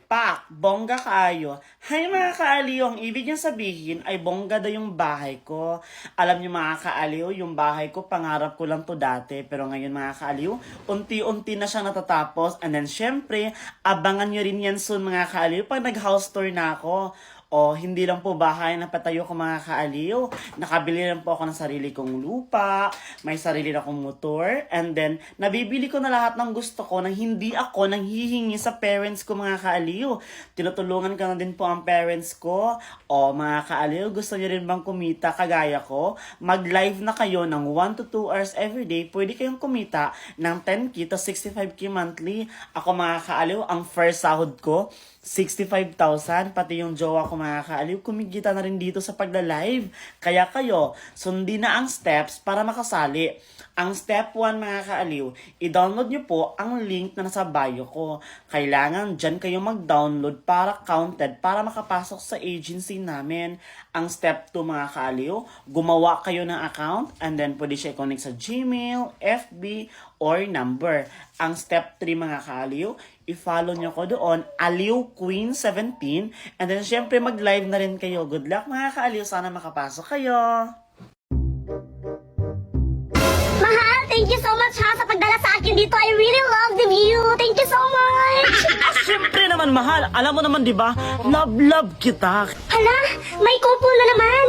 Pak, bongga kaayo. Hay mga kaaliw, ang ibig niyang sabihin ay bongga daw yung bahay ko. Alam niyo mga kaaliw, yung bahay ko, pangarap ko lang to dati. Pero ngayon mga kaaliw, unti-unti na siya natatapos. And then syempre, abangan niyo rin yan soon mga kaaliw pag nag-house tour na ako. O, hindi lang po bahay na patayo ko mga kaaliw. Nakabili lang po ako ng sarili kong lupa, may sarili na akong motor, and then, nabibili ko na lahat ng gusto ko nang hindi ako nang hihingi sa parents ko mga kaaliw. Tinutulungan ko na din po ang parents ko. O, mga kaaliw, gusto niyo rin bang kumita kagaya ko? Mag-live na kayo ng 1 to 2 hours everyday, pwede kayong kumita ng 10k to 65k monthly. Ako mga kaaliw, ang first sahod ko, 65,000, pati yung jowa ko mga kaaliw, kumikita na rin dito sa pagla-live. Kaya kayo, sundin na ang steps para makasali. Ang step 1 mga kaaliw, i-download nyo po ang link na nasa bio ko. Kailangan dyan kayo mag-download para counted, para makapasok sa agency namin. Ang step 2 mga kaaliw, gumawa kayo ng account and then pwede siya i-connect sa Gmail, FB, or number. Ang step 3 mga kaaliw, i-follow nyo ko doon, Aliw Queen 17. And then, syempre, mag-live na rin kayo. Good luck mga kaaliw. Sana makapasok kayo. Mahal, thank you so much ha sa pagdala sa akin dito. I really love the view. Thank you so much. Syempre naman, mahal. Alam mo naman, di ba? Love kita. Hala, may couple na naman.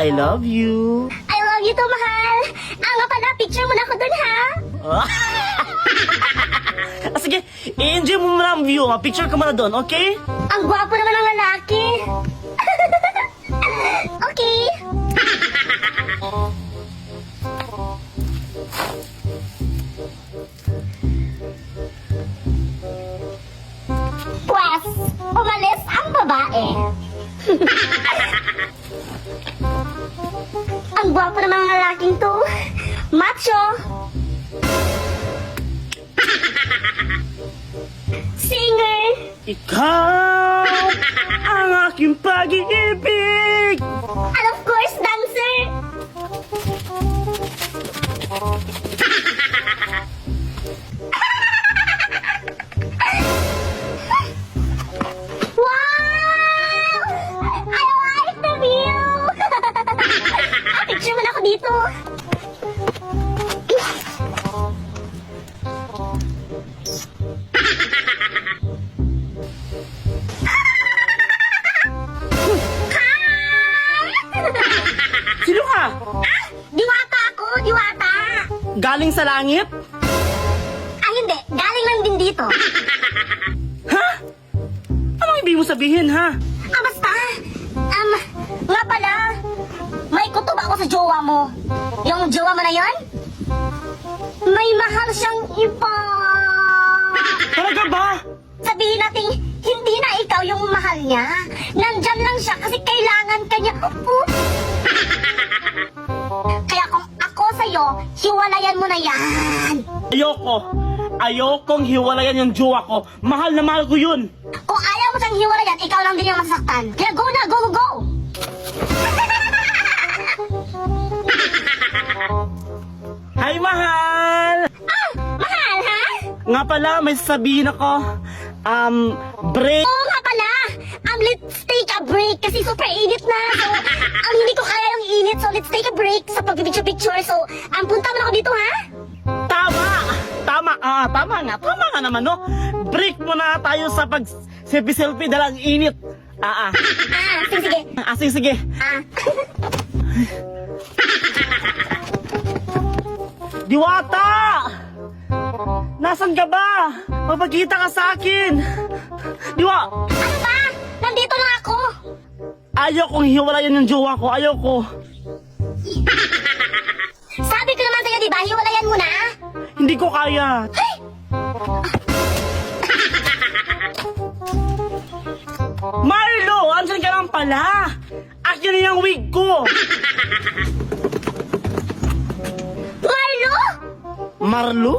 I love you. I love you too, mahal. Nga pala, picture mo na ako dun ha. Sige, i-enjoy mo muna ang view. Picture ka muna doon, okay? Ang gwapo naman ng lalaki. Okay. Pues, umalis ang babae. Ang gwapo naman ng lalaking to. Macho. Singer. Ikaw ang aking pag-iibig. And of course, dancer. Wow! I like the view! Picture mo na ako dito. Sino ka? Diwata ako, diwata. Galing sa langit? Ay hindi, galing lang din dito. Ha? Anong ibig mo sabihin, ha? Basta. Nga pala, may kutob ako sa jowa mo. Yung jowa mo na yon? May mahal siyang iba. Talaga ba? Sabihin natin, hindi na ikaw yung mahal niya. Nandyan lang siya kasi kailangan ka niya. Kaya kung ako sa'yo, hiwalayan mo na yan. Ayokong hiwalayan yung jowa ko. Mahal na mahal ko yun. Kung ayaw mo siyang hiwalayan, ikaw lang din yung masaktan. Kaya go na, go, go, go! Hi, mahal! Mahal, ha? Nga pala, may sasabihin ako. Break. Oo nga pala! Let's take a break kasi super init na. So, hindi ko kaya yung init. So, let's take a break sa pag-picture-picture. So, punta mo na ako dito, ha? Tama! Tama nga naman, no? Break muna tayo sa pag-selfie-selfie dahil ang init. Sige, sige. Sige. Diwata! Nasaan ka ba? Magpagkita ka sa akin. Ano ba? Nandito na ako. Ayaw kong hiwalayan yung jowa ko. Ayaw ko. Sabi ko naman sa'yo, di ba? Hiwalayan mo na. Hindi ko kaya. Marlo! Andiyan ka lang pala! Akin na yung wig ko! Marlo? Marlo?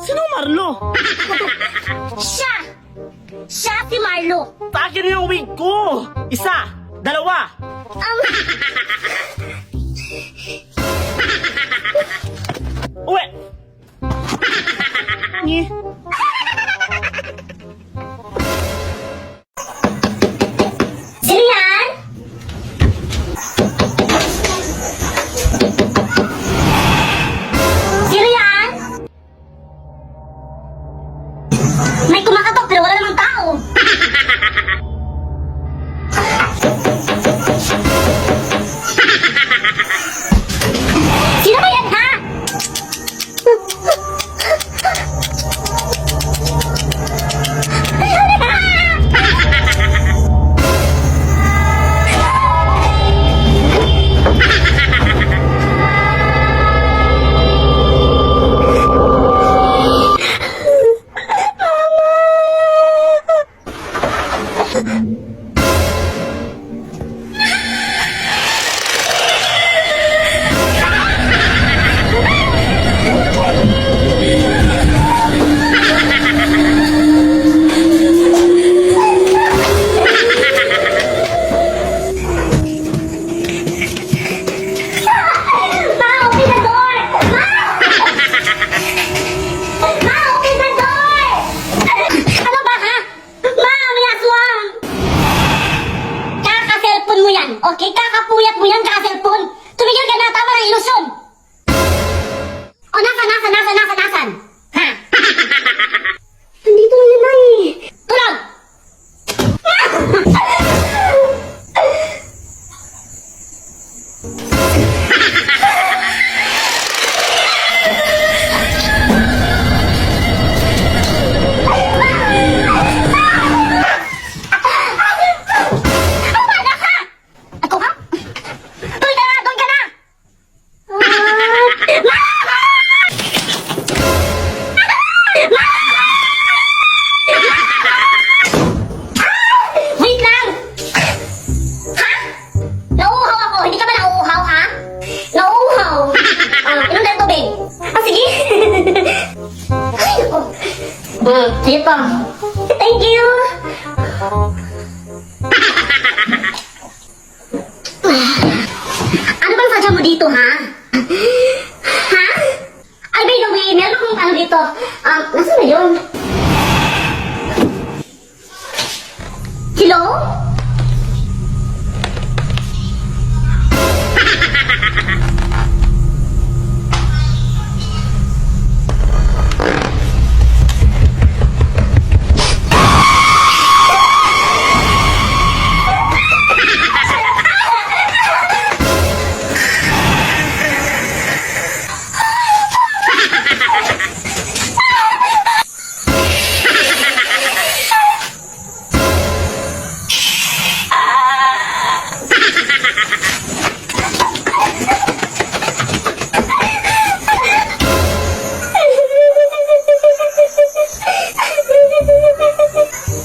Sino Marlo? Siya! Siya si Marlo. Akin na yung wig ko! Isa! Dalawa! Uwe! Ma, open the door! Ma! Ma, open the door! Ano ba, ha? Ma, may aswang! Kaka-cellphone mo yan, okay? Kakapuyat mo yan, kaka-cellphone! Tumigil ka na, tama ng ilusyon! O, nasan? Ha? Nandito na yun, Nay! Tulog! Ako ka? Doon ka na! Wait lang! Ha? Nauuhaw ako. Hindi ka ba nauuhaw, ha? Nauuhaw. Inom na tubig. Sige. Ay, ako. Sige pa. Thank you. Ano bang sadya mo dito, ha? Ha? Ay, by the way, meron akong ano dito. Nasaan na yun? Hello?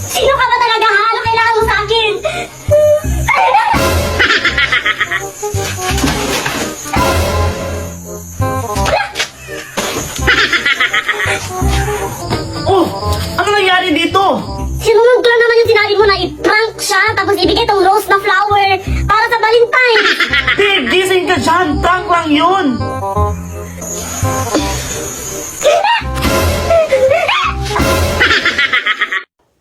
Sino ka ba talaga, ha? Ano kailangan mo sa akin? Oh, ano nangyari dito? Sinunod ko lang naman yung sinabi mo na i-prank siya tapos ibigay tong rose na flower para sa Valentine. Babe, gising ka dyan. Prank lang yun.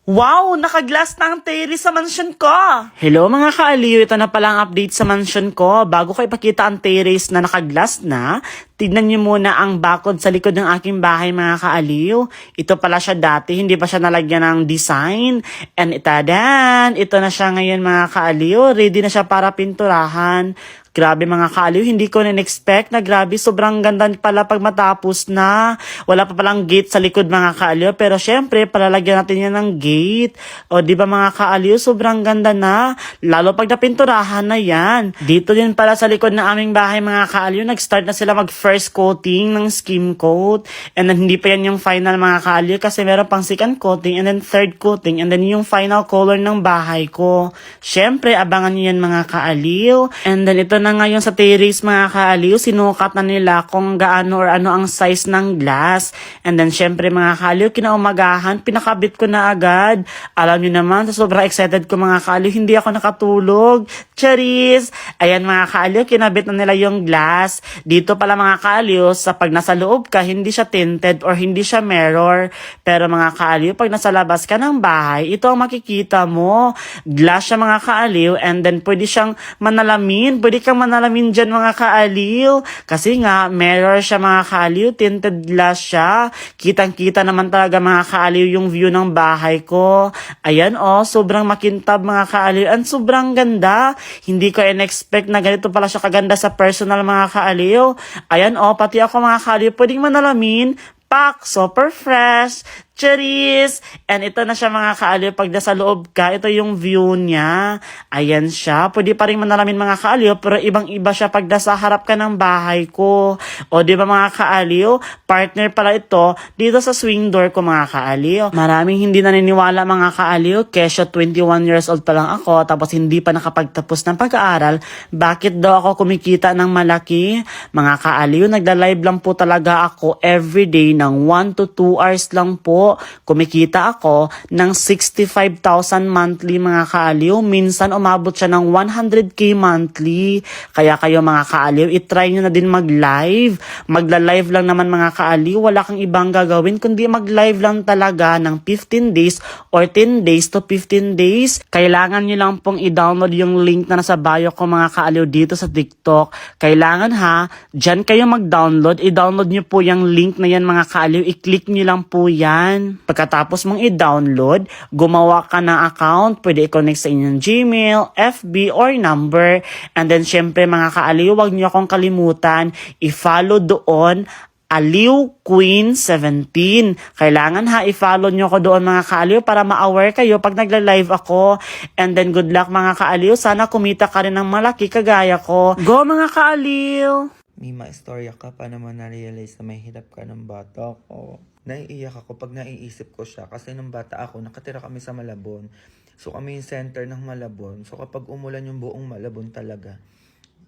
Wow! Nakaglass na ang terrace sa mansion ko! Hello mga kaaliw, ito na pala ang update sa mansion ko. Bago ko ipakita ang terrace na nakaglass na, tignan niyo muna ang bakod sa likod ng aking bahay mga kaaliw. Ito pala siya dati, hindi pa siya nalagyan ng design. And itadan, ito na siya ngayon mga kaaliw. Ready na siya para pinturahan. Grabe mga kaaliw, hindi ko na-expect na grabe, sobrang ganda pala pag matapos na. Wala pa palang gate sa likod mga kaaliw, pero syempre, palalagyan natin yan ng gate. O di ba mga kaaliw, sobrang ganda na. Lalo pag napinturahan na yan. Dito din pala sa likod ng aming bahay mga kaaliw, nag-start na sila mag-first coating ng skim coat. And then hindi pa yan yung final mga kaaliw, kasi meron pang second coating, and then third coating, and then yung final color ng bahay ko. Syempre, abangan nyo yan mga kaaliw. And then ito na ngayon sa terrace mga kaaliw, sinukat na nila kung gaano or ano ang size ng glass. And then syempre mga kaaliw, kinaumagahan, pinakabit ko na agad. Alam niyo naman, sa sobrang excited ko mga kaaliw, hindi ako nakatulog. Charis! Ayan mga kaaliw, kinabit na nila yung glass. Dito pala mga kaaliw, sa pag nasa loob ka, hindi siya tinted or hindi siya mirror. Pero mga kaaliw, pag nasa labas ka ng bahay, ito ang makikita mo. Glass siya mga kaaliw, and then pwede siyang manalamin. Pwede kang manalamin dyan mga kaaliw. Kasi nga, mirror siya mga kaaliw, tinted glass siya. Kitang-kita naman talaga mga kaaliw yung view ng bahay ko. Ayan sobrang makintab mga kaaliw. And sobrang ganda. Hindi ko in-expect na ganito pala siya kaganda sa personal mga kaaliw. Ayan pati ako mga kaaliw, pwedeng manalamin. Pak, super fresh. Charis! And ito na siya mga kaaliw. Pag nasa loob ka, ito yung view niya. Ayan siya. Pwede pa rin manalamin mga kaaliw, pero ibang-iba siya pag nasa harap ka ng bahay ko. O di ba mga kaaliw? Partner pala ito dito sa swing door ko mga kaaliw. Maraming hindi naniniwala mga kaaliw. Kesyo 21 years old pa lang ako, tapos hindi pa nakapagtapos ng pag-aaral. Bakit daw ako kumikita ng malaki? Mga kaaliw, nagla-live lang po talaga ako everyday ng 1 to 2 hours lang po. Kumikita ako ng 65,000 monthly mga kaaliw. Minsan umabot siya ng 100k monthly. Kaya kayo mga kaaliw, itry nyo na din mag-live. Magla-live lang naman mga kaaliw. Wala kang ibang gagawin kundi mag-live lang talaga ng 15 days or 10 days to 15 days. Kailangan nyo lang pong i-download yung link na nasa bio ko mga kaaliw dito sa TikTok. Kailangan ha, dyan kayo mag-download. I-download nyo po yung link na yan mga kaaliw. I-click nyo lang po yan. Pagkatapos mong i-download, gumawa ka ng account. Pwede i-connect sa inyong Gmail, FB, or number. And then syempre mga kaaliw, huwag nyo akong kalimutan. I-follow doon Aliw Queen 17. Kailangan ha, i-follow nyo ko doon mga kaaliw para ma-aware kayo pag nagla-live ako. And then good luck mga kaaliw. Sana kumita ka rin ng malaki kagaya ko. Go mga kaaliw! May maistorya ka pa naman na-realize na may hirap ka ng bata ko. Naiiyak ako pag naiisip ko siya kasi nung bata ako, nakatira kami sa Malabon. So kami yung center ng Malabon. So kapag umulan yung buong Malabon talaga,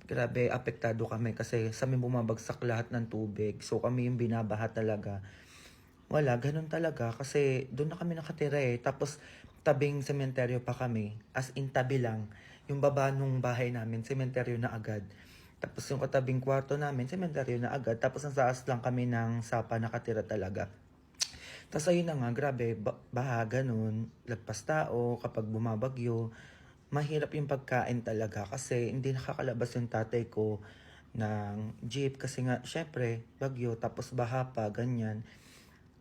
grabe, apektado kami kasi sa amin bumabagsak lahat ng tubig. So kami yung binabaha talaga. Wala, ganun talaga kasi doon na kami nakatira eh. Tapos tabing sementeryo pa kami. As in tabi lang. Yung baba nung bahay namin, sementeryo na agad. Tapos yung katabing kwarto namin, sementeryo na agad. Tapos ang saas lang kami ng sapa nakatira talaga. Tapos ayun na nga, grabe, baha, ganun. Lagpas tao, kapag bumabagyo, mahirap yung pagkain talaga kasi hindi nakakalabas yung tatay ko ng jeep kasi nga, syempre, bagyo, tapos baha pa, ganyan.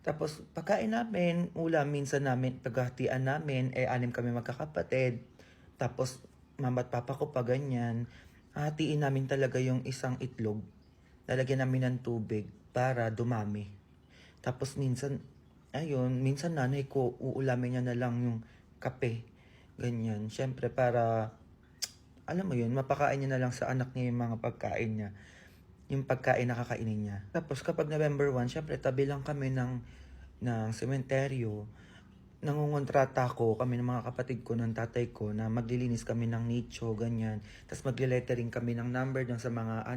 Tapos pagkain namin, ulam, minsan namin, paghahatian namin, 6 kami magkakapatid. Tapos mama at papa ko pa ganyan. Hatiin namin talaga yung isang itlog. Lalagyan namin ng tubig para dumami. Tapos minsan, minsan nanay ko, uulamin niya na lang yung kape. Ganyan. Syempre para, alam mo yun, mapakain niya na lang sa anak niya yung mga pagkain niya. Yung pagkain na kakainin niya. Tapos kapag November 1, syempre tabi lang kami ng sementeryo. Nangungontrata ko kami ng mga kapatid ko, ng tatay ko, na maglilinis kami ng nicho, ganyan. Tapos magle-lettering kami ng number dun sa mga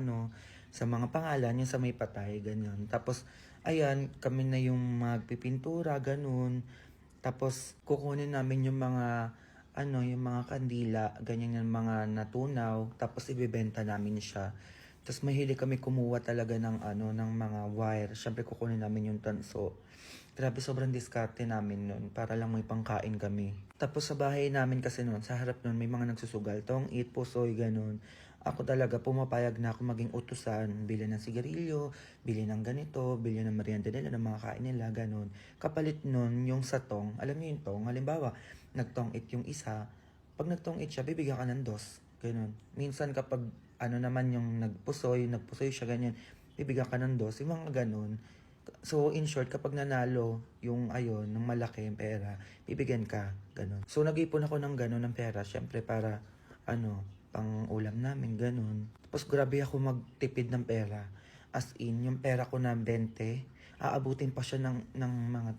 sa mga pangalan, yung sa may patay, ganyan. Tapos, ayan, kami na yung magpipintura, ganun. Tapos, kukunin namin yung mga, yung mga kandila, ganyan yung mga natunaw. Tapos, ibibenta namin siya. Tapos, mahilig kami kumuha talaga ng, ng mga wire. Siyempre, kukunin namin yung tanso. Grabe, sobrang diskarte namin nun para lang may pangkain kami. Tapos sa bahay namin kasi nun, sa harap nun, may mga nagsusugal. Tong eat, pusoy, ganun. Ako talaga, pumapayag na ako maging utusan. Bili ng sigarilyo, bili ng ganito, bili ng merienda nila, ng mga kain nila, ganun. Kapalit nun, yung sa tong, alam niyo yung tong, halimbawa, nagtong eat yung isa. Pag nagtong eat siya, bibigyan ka ng 2. Ganun. Minsan kapag, naman yung nagpusoy siya, ganyan, bibigyan ka ng 2. Yung mga ganun. So, in short, kapag nanalo yung ng malaki yung pera, bibigyan ka, ganun. So, nag-ipon ako ng ganun ng pera, syempre para, pang ulam namin, ganun. Tapos, grabe ako magtipid ng pera. As in, yung pera ko na 20, aabutin pa siya ng mga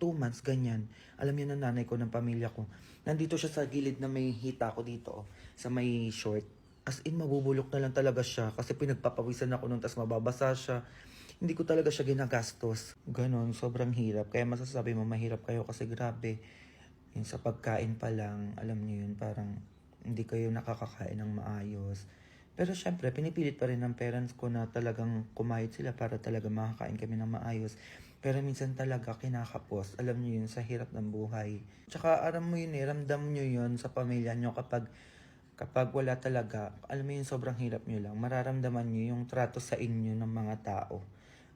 2 months, ganyan. Alam niyo na nanay ko, ng pamilya ko. Nandito siya sa gilid na may hita ko dito, sa may short. As in, mabubulok na lang talaga siya kasi pinagpapawisan ako nun, tapos mababasa siya. Hindi ko talaga siya ginagastos. Ganon, sobrang hirap. Kaya masasabi mo, mahirap kayo kasi grabe. Yung sa pagkain pa lang, alam niyo yun, parang hindi kayo nakakakain ng maayos. Pero syempre, pinipilit pa rin ng parents ko na talagang kumayod sila para talaga makakain kami ng maayos. Pero minsan talaga kinakapos. Alam niyo yun, sa hirap ng buhay. Tsaka alam mo yun ramdam niyo yun sa pamilya niyo kapag wala talaga, alam mo yun, sobrang hirap nyo lang. Mararamdaman nyo yung trato sa inyo ng mga tao.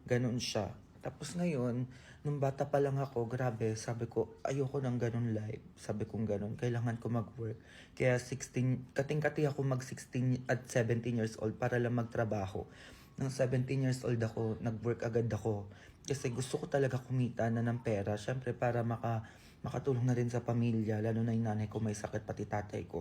Ganun siya. Tapos ngayon, nung bata pa lang ako, grabe, sabi ko, ayoko ng ganun life. Sabi kong ganun, kailangan ko mag-work. Kaya kating-kati ako mag-16 at 17 years old para lang magtrabaho. Nang 17 years old ako, nag-work agad ako. Kasi gusto ko talaga kumita na ng pera. Syempre para makatulong na rin sa pamilya. Lalo na yung nanay ko may sakit, pati tatay ko.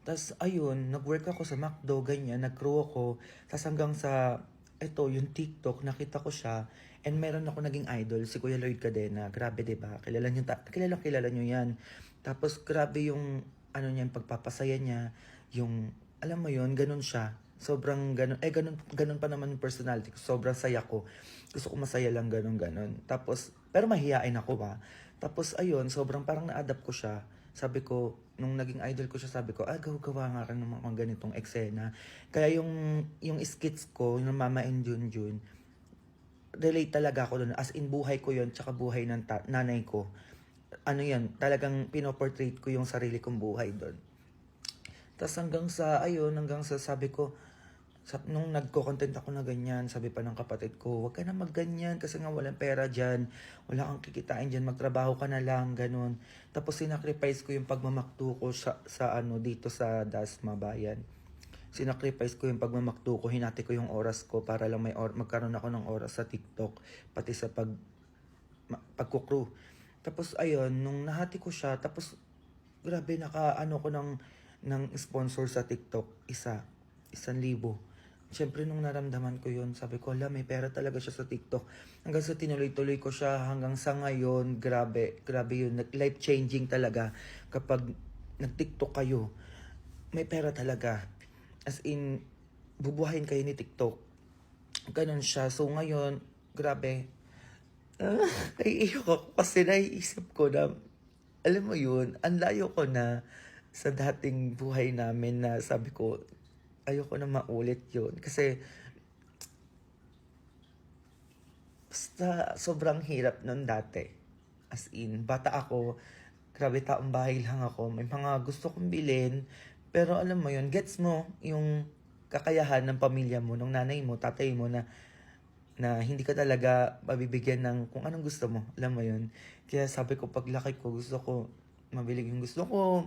Tapos ayun, nag-work ako sa McDo, ganyan. Nag-crew ako. Tapos hanggang sa, yung TikTok, nakita ko siya. And meron ako naging idol, si Kuya Lloyd Cadena. Grabe, diba? Kilala nyo yan. Tapos grabe yung, niya, yung pagpapasaya niya. Yung, alam mo yun, ganun siya. Sobrang ganun. Ganun pa naman yung personality ko. Sobrang saya ko. Gusto ko masaya lang ganun. Tapos, pero mahihain ako ba. Tapos ayun, sobrang parang na-adapt ko siya. Sabi ko, nung naging idol ko siya, sabi ko, gawa nga ka ng mga ganitong eksena. Kaya yung skits ko, yung Mama and Junjun, relate talaga ako doon. As in, buhay ko yun, tsaka buhay ng nanay ko. Yan, talagang pinoportrait ko yung sarili kong buhay doon. Tapos hanggang sa sabi ko, nung nagko-content ako na ganyan, sabi pa ng kapatid ko, huwag ka na magganyan kasi nga walang pera dyan, wala kang kikitain dyan, magtrabaho ka na lang, ganun. Tapos sinacrifice ko yung pagmamakto ko dito sa Dasma Bayan. Sinacrifice ko yung pagmamakto ko, hinati ko yung oras ko para lang magkaroon ako ng oras sa TikTok, pati sa pagkukrew. Tapos ayun, nung nahati ko siya, tapos grabe ko ng sponsor sa TikTok, 1,000. Siyempre nung naramdaman ko yun, sabi ko, may pera talaga siya sa TikTok. Hanggang sa tinuloy-tuloy ko siya, hanggang sa ngayon, grabe yun. Life-changing talaga. Kapag nag-TikTok kayo, may pera talaga. As in, bubuhayin kayo ni TikTok. Ganun siya. So ngayon, grabe. Naiiyak ako kasi naiisip ko na, alam mo yun, ang layo ko na sa dating buhay namin na sabi ko, ayoko na maulit yun. Kasi, basta sobrang hirap nun dati. As in, bata ako, grabe taong bahay lang ako. May mga gusto kong bilhin, pero alam mo yun, gets mo yung kakayahan ng pamilya mo, ng nanay mo, tatay mo na hindi ka talaga mabibigyan ng kung anong gusto mo. Alam mo yun. Kaya sabi ko, paglaki ko, gusto ko mabili yung gusto ko,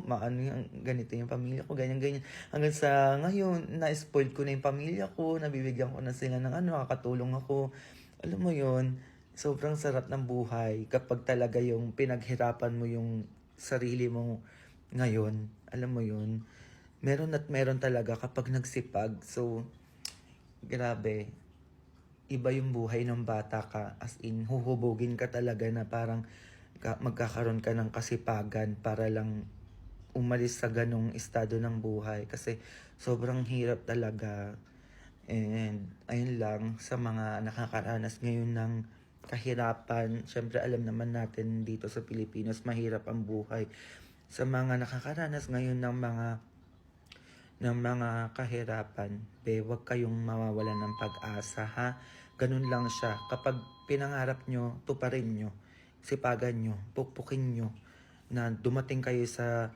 ganito yung pamilya ko, ganyan. Hanggang sa ngayon, na-spoiled ko na yung pamilya ko, nabibigyan ko na sila ng nakakatulong ako. Alam mo yun, sobrang sarap ng buhay kapag talaga yung pinaghirapan mo yung sarili mo ngayon. Alam mo yun, meron at meron talaga kapag nagsipag. So, grabe, iba yung buhay ng bata ka. As in, huhubugin ka talaga na parang magkakaroon ka ng kasipagan para lang umalis sa ganong estado ng buhay. Kasi sobrang hirap talaga. And ayun lang, sa mga nakakaranas ngayon ng kahirapan, syempre alam naman natin dito sa Pilipinas, mahirap ang buhay. Sa mga nakakaranas ngayon ng mga kahirapan, huwag kayong mawawalan ng pag-asa, ha? Ganun lang siya. Kapag pinangarap nyo, tuparin nyo. Sipagan nyo, pukpukin nyo na dumating kayo sa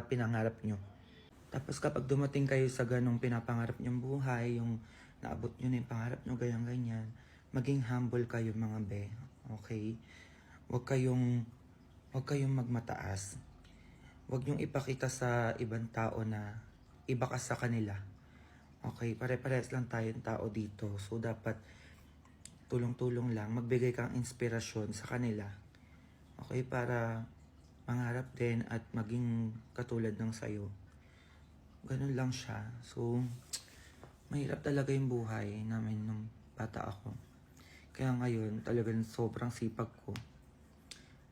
pinangarap nyo. Tapos kapag dumating kayo sa ganong pinapangarap nyong buhay, yung naabot nyo na yung pangarap nyo, ganyan, maging humble kayo mga be. Okay? Huwag kayong magmataas. Huwag nyong ipakita sa ibang tao na iba ka sa kanila. Okay? Pare-pares lang tayong tao dito. So dapat tulong-tulong lang, magbigay kang inspirasyon sa kanila. Okay, para mangarap din at maging katulad ng sayo. Ganun lang siya. So, mahirap talaga yung buhay namin nung bata ako. Kaya ngayon, talagang sobrang sipag ko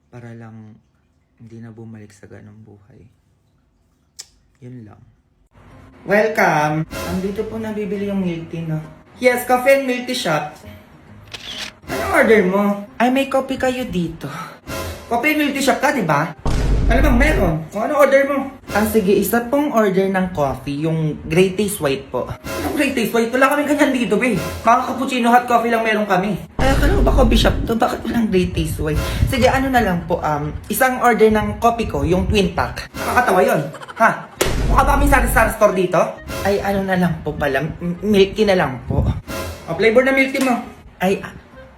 para lang hindi na bumalik sa ganung buhay. Yun lang. Welcome! Andito po nabibili yung milk tea, no? Yes, coffee and milk tea shop. Anong order mo? Ay, may coffee kayo dito. Coffee and milk tea shop ka, di ba? Ano bang meron? Kung ano order mo? Sige, isa pong order ng coffee, yung Great Taste White po. Anong Great Taste White? Wala kaming ganyan dito, be. Mga cappuccino hot coffee lang meron kami. Akala ba coffee shop to? Bakit walang Great Taste White? Sige, ano na lang po, isang order ng coffee ko, yung twin pack. Nakakatawa yun. Ha? Mukha ba kaming sari-sari store dito? Ay, ano na lang po pala, milk tea na lang po. O, flavor na milk tea mo? Ay,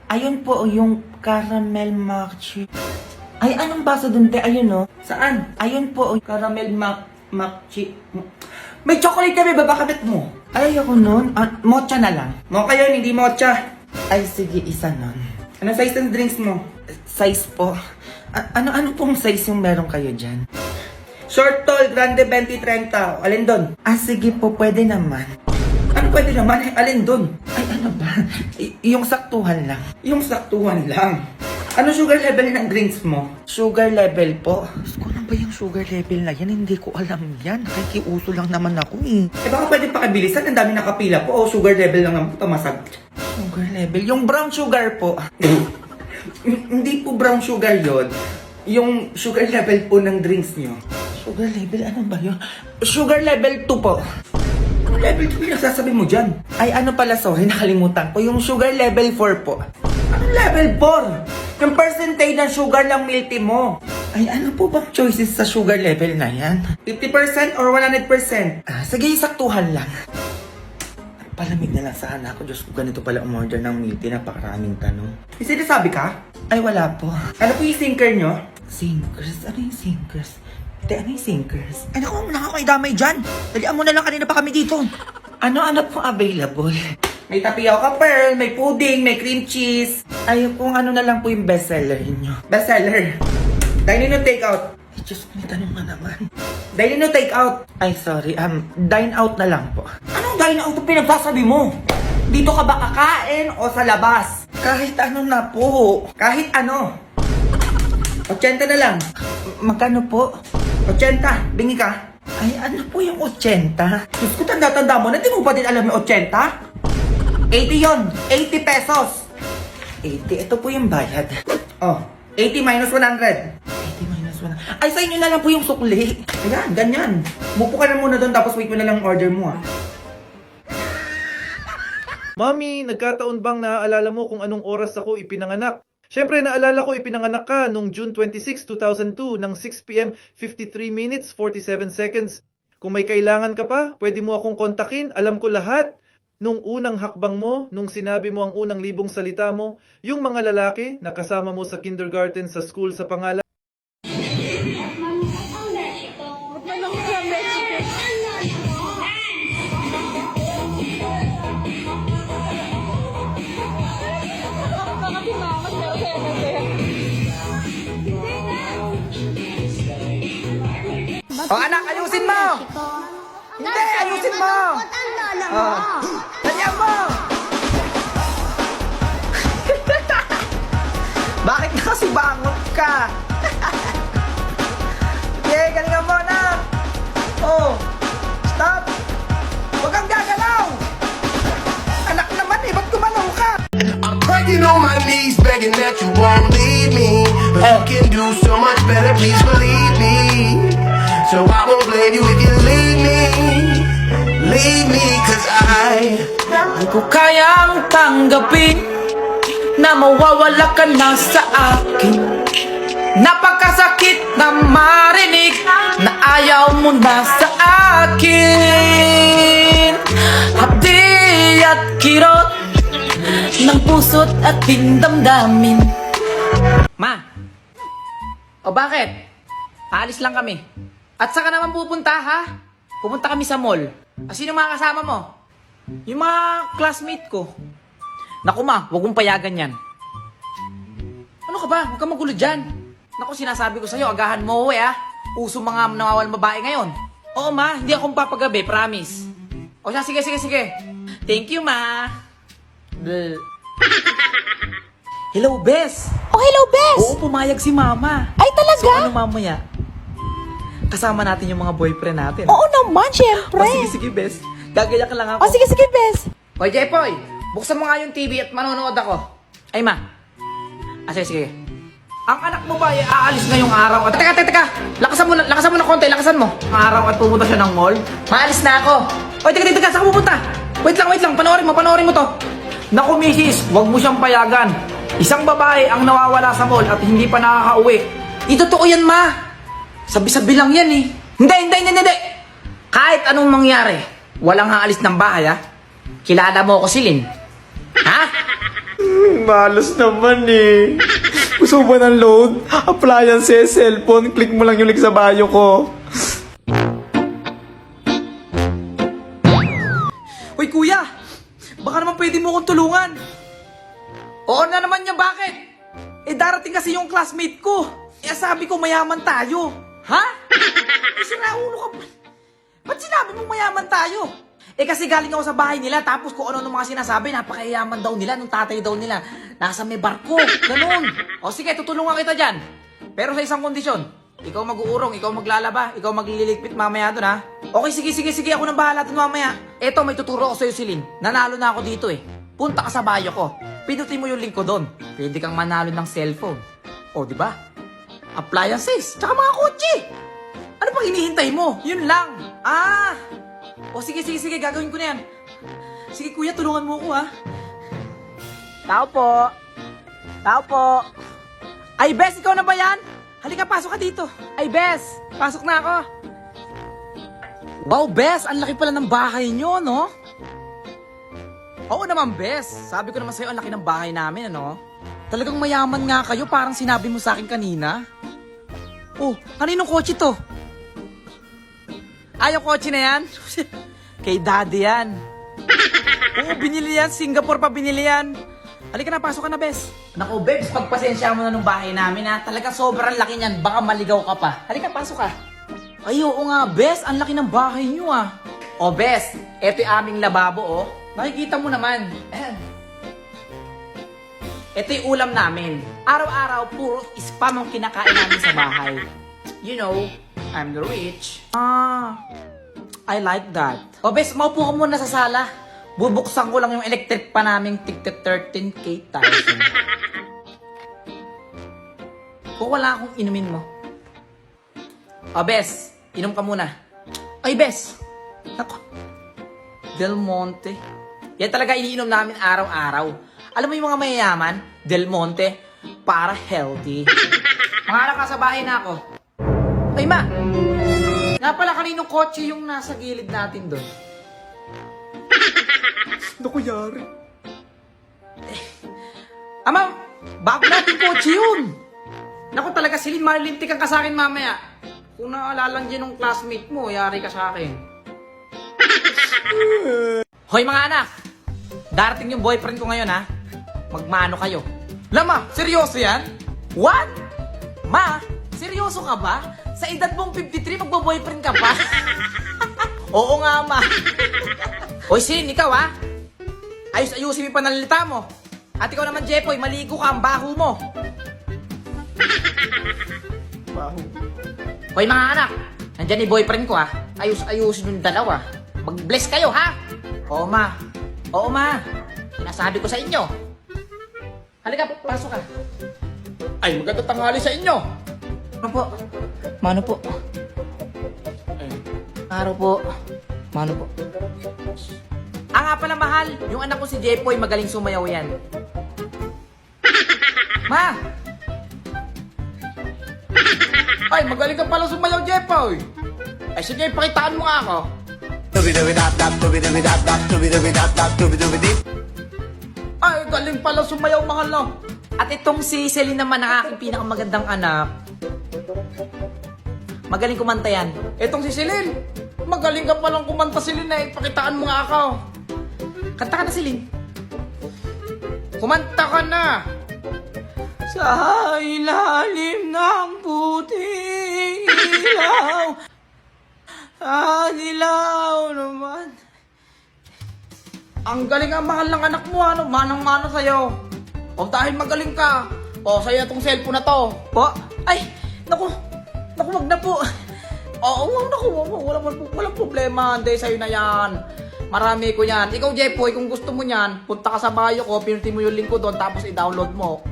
ayun po, yung caramel macchi. Ay, anong baso dun, te? Ayun, no? Saan? Ayun po, caramel macchi. May chocolate kami, babakabit mo. Ay, ayoko nun. Mocha na lang. Mocha yun, hindi mocha. Ay, sige, isa nun. Ano size ng drinks mo? Size po. Ano pong size yung meron kayo dyan? Short, tall, grande, 20, 30. Alin doon? Sige po, pwede naman. Ano pwede naman? Alin doon? Ay, ano ba? Yung saktuhan lang. Yung saktuhan lang. Ano sugar level ng drinks mo? Sugar level po? Ano ba yung sugar level na yan? Hindi ko alam yan. Nakikiuso lang naman ako eh. Baka pwede pakibilisan. Ang dami nakapila po. Sugar level lang naman. Pamasag. Sugar level? Yung brown sugar po. Hindi po brown sugar yon. Yung sugar level po ng drinks nyo. Sugar level? Ano ba yun? Sugar level 2 po. Ano level 2 pinagsasabi mo dyan? Ay, ano pala, sorry, nakalimutan ko. Yung sugar level 4 po. Ano level 4? Yung percentage ng sugar ng milk tea mo. Ay, ano po bang choices sa sugar level na yan? 50% or 100%? Sige, saktuhan lang. Palamig na lang sana ako. Diyos ko, ganito pala umorder ng milk tea. Napakaraming tanong. May sinasabi ka? Ay, wala po. Ano po yung sinker nyo? Sinkers? Ano yung sinkers? Ano yung sinkers? Ay, naku, nakakaidamay dyan. Dalian mo na lang, kanina pa kami dito. Ano po available? May tapioca pearl, may pudding, may cream cheese. Ay, kung ano na lang po yung bestseller niyo. Bestseller? Dine in o take out? Ay, Diyos ko, may tanong na naman. Dine in o take out? Ay, sorry. Dine out na lang po. Anong dine out ang pinagsasabi mo? Dito ka ba kakain o sa labas? Kahit ano na po. Kahit ano. 80 na lang. Magkano po? 80. Bingi ka? Ay, ano po yung 80? Diyos ko, tanda-tanda mo na. Di mo pa din alam yung 80? 80 yon, 80 pesos. 80, ito po yung bayad. 80 minus 100. 80 minus 100. Ay, sa inyo na lang po yung sukli. Ayan, ganyan. Mupo ka na muna doon tapos wait mo na lang order mo Mami, nagkataon bang naaalala mo kung anong oras ako ipinanganak? Siyempre, naalala ko ipinanganak ka noong June 26, 2002 ng 6 p.m. 53 minutes 47 seconds. Kung may kailangan ka pa, pwede mo akong kontakin. Alam ko lahat. Nung unang hakbang mo, nung sinabi mo ang unang libong salita mo, yung mga lalaki na kasama mo sa kindergarten sa school sa pangalan. Anak, ayusin mo! Hindi, ayusin mo! Dalian mo! Bakit nakasibangot ka? Sige, galingan mo na! Stop! Huwag kang gagalaw! Anak naman ba't gumalaw ka? I'm crying on my knees, begging that you won't leave me. But you can do so much better, please believe me. So I won't blame you if you leave me. Leave me, cause Di ko kayang tanggapin na mawawala ka na sa akin. Napakasakit na marinig na ayaw mo na sa akin. Hapdi at kirot ng puso't ating damdamin. Ma! O bakit? Aalis lang kami. At saan ka naman pupunta, ha? Pupunta kami sa mall. Sino mga kasama mo? Yung mga classmate ko. Naku ma, huwag mong payagan yan. Ano ka ba? Huwag kang magulo dyan. Naku, sinasabi ko sa'yo, agahan mo ha? Uso mga nawawalang babae ngayon. Oo ma, hindi akong papagabi, promise. O siya, sige. Thank you ma. Hello, Bes. Oh, hello, Bes! Oo, pumayag si Mama. Ay, talaga? So, ano mamaya? Kasama natin yung mga boyfriend natin. Oo naman, syempre. Sige, Bes. Gagaya ka lang ako. Oh, sige, Bes. Hoy, Jepoy! Buksan mo nga yung TV at manonood ako. Ay, Ma. Sige. Ang anak mo ba ay aalis ngayong araw at... Teka. Lakasan mo na konti, lakasan mo. Ang araw at pupunta siya ng mall? Maalis na ako. Hoy, teka, saan ka pupunta? Wait lang. Panoorin mo to. Naku, misis, wag mo siyang payagan. Isang babae ang nawawala sa mall at hindi pa nakakauwi. Totoo yan, Ma. Sabi-sabi lang yan eh. Hindi. Kahit anong mangyari, walang haalis ng bahay, ha? Kilala mo ako si Lynn. Ha? Malas naman eh. Gusto mo ba ng load? Appliances, cellphone, click mo lang yung link sa bio ko. pwede mo kong tulungan? Oo na naman niya, bakit? Eh, darating kasi yung classmate ko. Eh, sabi ko mayaman tayo. Ha? Eh, sinaulo ka ba? Ba't sinabi mo mayaman tayo? Eh, kasi galing ako sa bahay nila, tapos kung ano mga sinasabi, napakayaman daw nila, nung tatay daw nila. Nasa may barko, ganun. O sige, tutulungan kita dyan. Pero sa isang kondisyon, ikaw mag-uurong, ikaw maglalaba, ikaw magliligpit mamaya doon, ha? Okay, sige, ako nang bahala doon mamaya. Eto, may tuturo ko sa'yo, Silin. Nanalo na ako dito, eh. Punta ka sa bayo ko. Pinutin mo yung link ko doon. Pwede kang manalo ng cellphone. O, di ba? Appliances, tsaka mga kotse. Ano pang hinihintay mo? Yun lang. O, sige, gagawin ko na yan. Sige, kuya, tulungan mo ako, ha? Tao po. Ay, Bes, ikaw na ba yan? Halika, pasok ka dito. Ay, Bes, pasok na ako. Wow, Bes, ang laki pala ng bahay nyo, no? Oo naman, Bes. Sabi ko naman sa'yo, ang laki ng bahay namin, ano? Talagang mayaman nga kayo, parang sinabi mo sa akin kanina. Oh, kaninong kotse to? Yung kotse na yan? Kay Daddy yan. Oo, binili yan. Singapore pa binili yan. Halika na, pasok ka na, Bes. Naku, Bebs, pagpasensya mo na nung bahay namin, ha? Talaga sobrang laki niyan. Baka maligaw ka pa. Halika, pasok ka. Ay, oo nga, Bes. Ang laki ng bahay niyo, ah. O, Bes, eto yung aming lababo, oh. Nakikita mo naman. Ito yung ulam namin. Araw-araw, puro spam ang kinakain namin sa bahay. You know, I'm the rich. I like that. O, Bes, maupo ka muna sa sala. Bubuksan ko lang yung electric pa namin tigta 13K thousand. Kung wala akong inumin mo. O, Bes, inom ka muna. Ay, Bes. Nako. Del Monte. Yan talaga iniinom namin araw-araw. Alam mo yung mga mayayaman? Del Monte. Para healthy. Mangarap ka sa bahay na ako. Ay, ma. Nga pala, kaninong kotse yung nasa gilid natin doon? Naku, yari. Ama, bago natin kotse yun. Naku talaga, Silin, malilintik ka sa akin mamaya. Kung naalala dyan ng classmate mo, yari ka sa akin. Hoy mga anak, darating yung boyfriend ko ngayon, ha? Magmano kayo. Lama, seryoso yan? What? Ma, seryoso ka ba? Sa edad mong 53, magbo-boyfriend ka pa? Oo nga, ma. Hoy, Silin, ikaw, ha? Ayusin mo yung panalita mo. At ikaw naman, Jepoy, maligo ka ang baho mo. Baho. Hoy mga anak, nandyan yung boyfriend ko, ha? Ayusin yung dalawa. Mag-bless kayo, ha? Oo, ma. Sinasabi ko sa inyo. Halika, pasok ka. Ay, maganda tanghali sa inyo. Ano po? Mano po? Araw po. Mano po? Nga pala, mahal. Yung anak ko si Jepoy, magaling sumayaw yan. Ma! Ay, magaling ka pala sumayaw, Jepoy. Ay, sige, pakitaan mo nga ako. Ay, galing pala sumayaw, mahal, no? At itong si Celine naman, ang aking pinakamagandang anak. Magaling kumanta yan. Itong si Celine, magaling ka palang kumanta, Celine, eh. Pakitaan mo nga ako. Kanta ka na, Celine. Kumanta ka na. Sa ilalim ng puting ilaw. Sa dilaw naman. Ang galing ang mahal ng anak mo, ano? Manang-mana sa'yo. O dahil magaling ka. O, sa'yo itong cellphone na to. Po? Ay, naku, wag na po. Oo, walang problema. Hindi, sa'yo na yan. Marami ko yan. Ikaw, Jepoy, kung gusto mo yan, punta ka sa bayo ko, pinutin mo yung link ko doon, tapos i-download mo.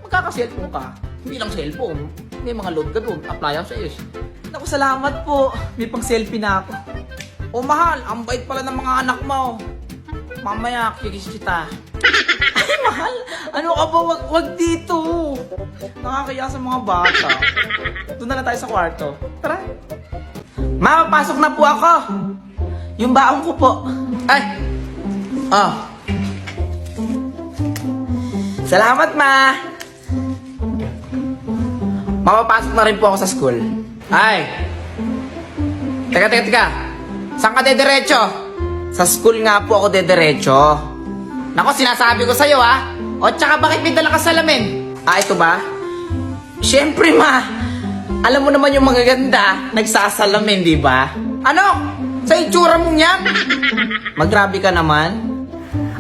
Magkaka-cellphone ka. Hindi lang cellphone. May mga load ka doon. Appliances. Naku, salamat po. May pang selfie na ako. O, mahal, ang bait pala ng mga anak mo. Mamaya, kikis kita. Ay, mahal, ano ka ba? Wag dito. Nakakaya sa mga bata. Doon na lang tayo sa kwarto. Tara. Ma, pasok na po ako. Yung baong ko po. Ay. Salamat, ma. Mapapasok na rin po ako sa school. Ay. Teka. Saan ka dederecho? Sa school nga po ako dederecho. Nako, sinasabi ko sa'yo, ha? O, tsaka bakit may dala ka salamin? Ah, ito ba? Siyempre, ma. Alam mo naman yung magaganda, nagsasalamin, di ba? Ano? Sa itsura mong yan? Magrabe ka naman.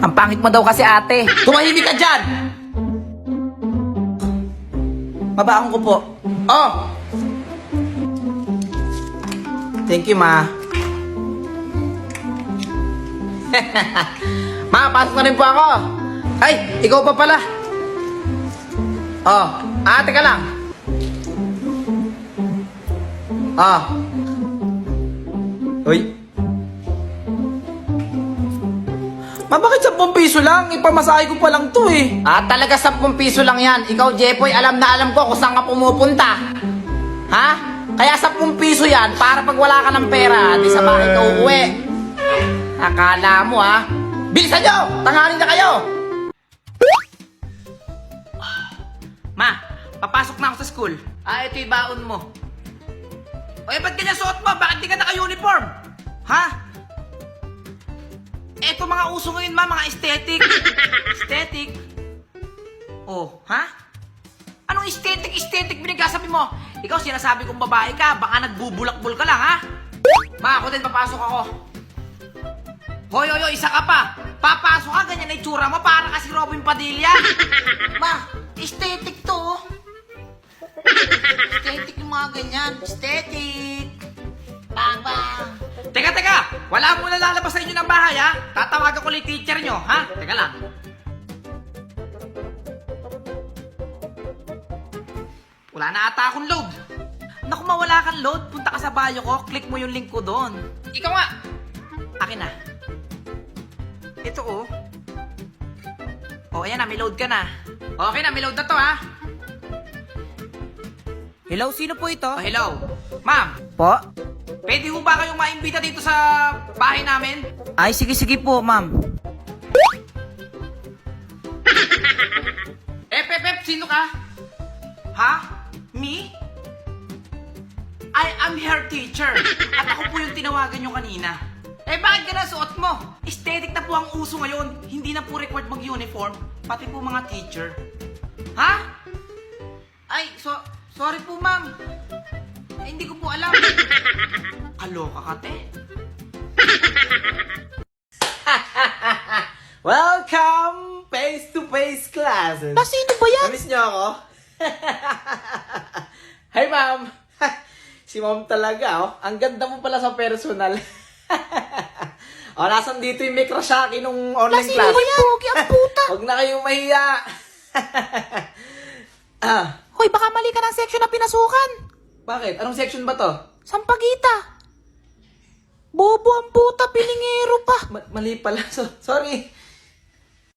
Ang pangit mo daw kasi, ate. Tumahimik ka dyan! Mabaon ko po. Oh! Thank you, ma. Ma, pasok na rin po ako. Ay, ikaw pa pala. Oh, ate ka lang. Oh. Uy. Ma, bakit 10 piso lang? Ipamasahe ko pa lang to eh. Ah, talaga 10 piso lang yan. Ikaw, Jepoy, alam na alam ko kung saan ka pumupunta. Ha? Kaya 10 piso yan para pag wala ka ng pera, di sa bahay ka uuwi. Akala mo ha? Bilisan nyo! Tanganin na kayo! Ma, papasok na ako sa school. Ah, ito yung baon mo. O, ba't ganyan suot mo? Bakit di ka naka-uniform? Ha? Eto mga uso ngayon, ma, mga aesthetic. Aesthetic? Oh, ha? Anong aesthetic binigkasabi mo? Ikaw sinasabi kong babae ka, baka nagbubulakbul ka lang, ha? Ma, ako din papasok ako. Hoy, isa ka pa. Papasok ka, ganyan na itsura mo, para kasi Robin Padilla. Ma, aesthetic to. Oh. Aesthetic yung mga ganyan. Aesthetic. Bang. Teka. Wala mo na lalabas sa inyo ng bahay, ha? Tatawagan ko yung teacher nyo, ha? Teka lang. Wala na ata akong load. Naku, mawala kang load. Punta ka sa bio ko, click mo yung link ko doon. Ikaw nga. Akin na. Ito, oh. Oh, ayan na, may load ka na. Okay na, may load na to, ha? Hello, sino po ito? Oh, hello. Ma'am. Po? Pwede ho ba kayong maimbita dito sa bahay namin? Ay, sige po, ma'am. Pep, sino ka? Ha? Me? I am her teacher. At ako po yung tinawagan nyo kanina. Bakit ka na suot mo? Aesthetic na po ang uso ngayon. Hindi na po required mag-uniform. Pati po mga teacher. Ha? Ay, sorry po, ma'am. Hindi ko po alam. Kaloka ka, te. Welcome! Face-to-face classes. Sino ba yan? Namiss niyo ako? Hi, ma'am. Si ma'am talaga, oh. Ang ganda mo pala sa personal. O, nasan dito yung may crush sa akin nung online Sino class? ba yan? Pogi ang puta. Huwag na kayong mahiya. Hoy, baka mali ka ng section na pinasukan. Bakit? Anong section ba to? Sampagita. Bobo ang puta, pilingero pa. Mali pala. Sorry.